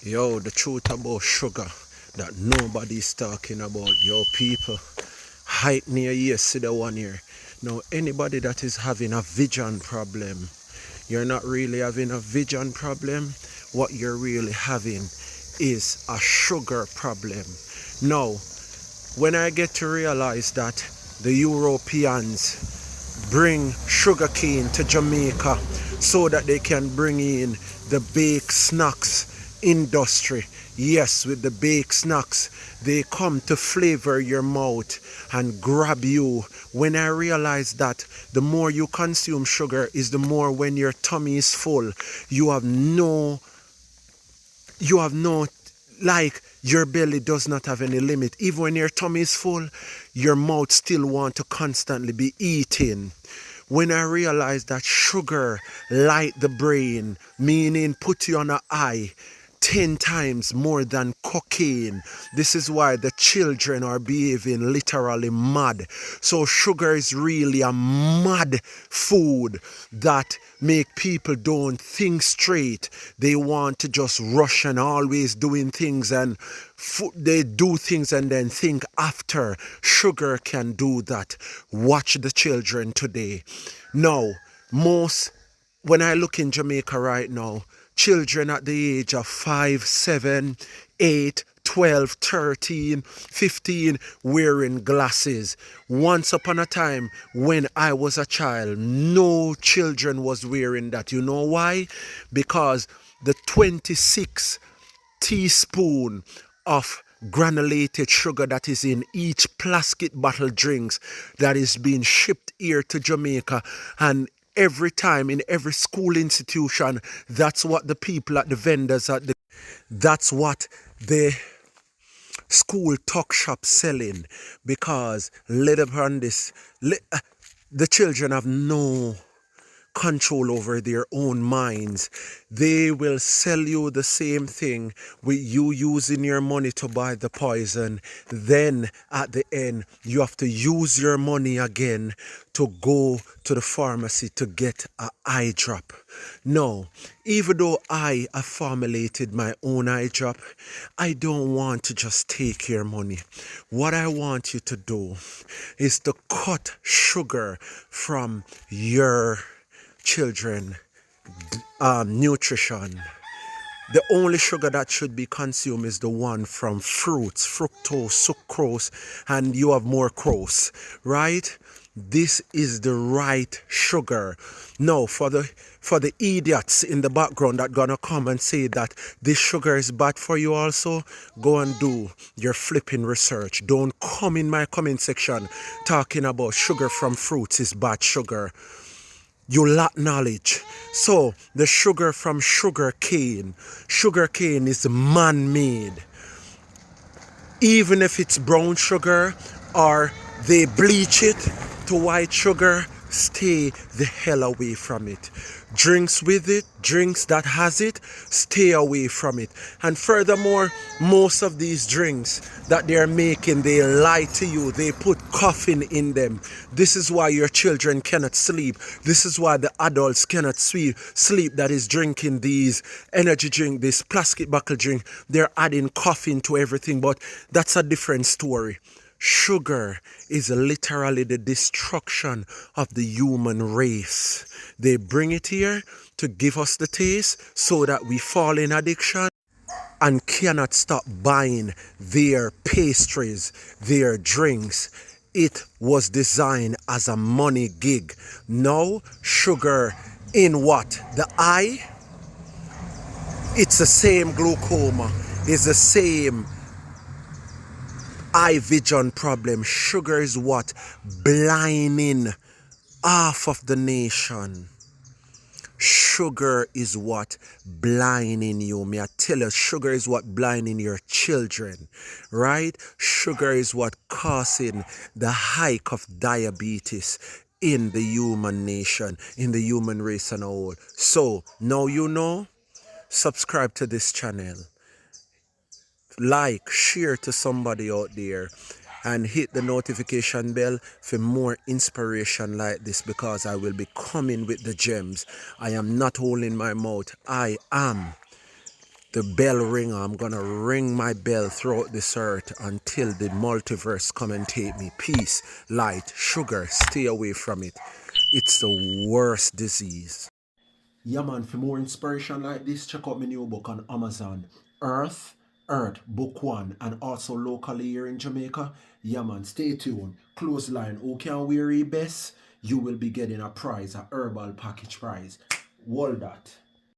Yo, the truth about sugar that nobody's talking about. Yo, people, hype near yesterday 1 year. Now, anybody that is having a vision problem, you're not really having a vision problem. What you're really having is a sugar problem. Now, when I get to realize that the Europeans bring sugarcane to Jamaica so that they can bring in the baked snacks industry. Yes, with the baked snacks, they come to flavor your mouth and grab you. When I realize that the more you consume sugar is the more when your tummy is full, you have no like your belly does not have any limit. Even when your tummy is full, your mouth still want to constantly be eating. When I realized that sugar light the brain, meaning put you on a high 10 times more than cocaine. This is why the children are behaving literally mad. So sugar is really a mad food that make people don't think straight. They want to just rush and always doing things, and they do things and then think after. Sugar can do that. Watch the children today. Now, when I look in Jamaica right now, children at the age of 5, 7, 8, 12, 13, 15 wearing glasses. Once upon a time when I was a child, no children was wearing that. You know why? Because the 26 teaspoon of granulated sugar that is in each plastic bottle drinks that is being shipped here to Jamaica, and every time in every school institution, that's what the people at the vendors that's what the school tuck shop selling, because let upon this, the children have no control over their own minds. They will sell you the same thing with you using your money to buy the poison. Then at the end, you have to use your money again to go to the pharmacy to get an eye drop. No, even though I have formulated my own eye drop, I don't want to just take your money. What I want you to do is to cut sugar from your children nutrition. The only sugar that should be consumed is the one from fruits, fructose, sucrose, and you have more crose, right? This is the right sugar. Now, for the idiots in the background that gonna come and say that this sugar is bad for you also, go and do your flipping research. Don't come in my comment section talking about sugar from fruits is bad sugar. You lack knowledge. So the sugar from sugarcane is man-made. Even if it's brown sugar or they bleach it to white sugar, stay the hell away from it. Drinks with it, drinks that has it, stay away from it. And furthermore, most of these drinks that they're making, they lie to you. They put caffeine in them. This is why your children cannot sleep. This is why the adults cannot sleep that is drinking these energy drink, this plastic bottle drink. They're adding caffeine to everything, but that's a different story. Sugar is literally the destruction of the human race. They bring it here to give us the taste so that we fall in addiction and cannot stop buying their pastries, their drinks. It was designed as a money gig. Now, sugar in what? The eye? It's the same glaucoma. It's the same eye vision problem. Sugar is what? Blinding half of the nation. Sugar is what blinding you. May I tell you, sugar is what blinding your children, right? Sugar is what causing the hike of diabetes in the human nation, in the human race and all. So now you know, subscribe to this channel. Like, share to somebody out there, and hit the notification bell for more inspiration like this, because I will be coming with the gems. I am not holding my mouth. I am the bell ringer. I'm gonna ring my bell throughout this earth until the multiverse come and take me. Peace, light, sugar, stay away from it. It's the worst disease. Yeah, man, for more inspiration like this, check out my new book on Amazon, Earth, Book One, and also locally here in Jamaica. Yeah, man, stay tuned. Clothesline, who can wear it best? You will be getting a prize, a herbal package prize. Hold that.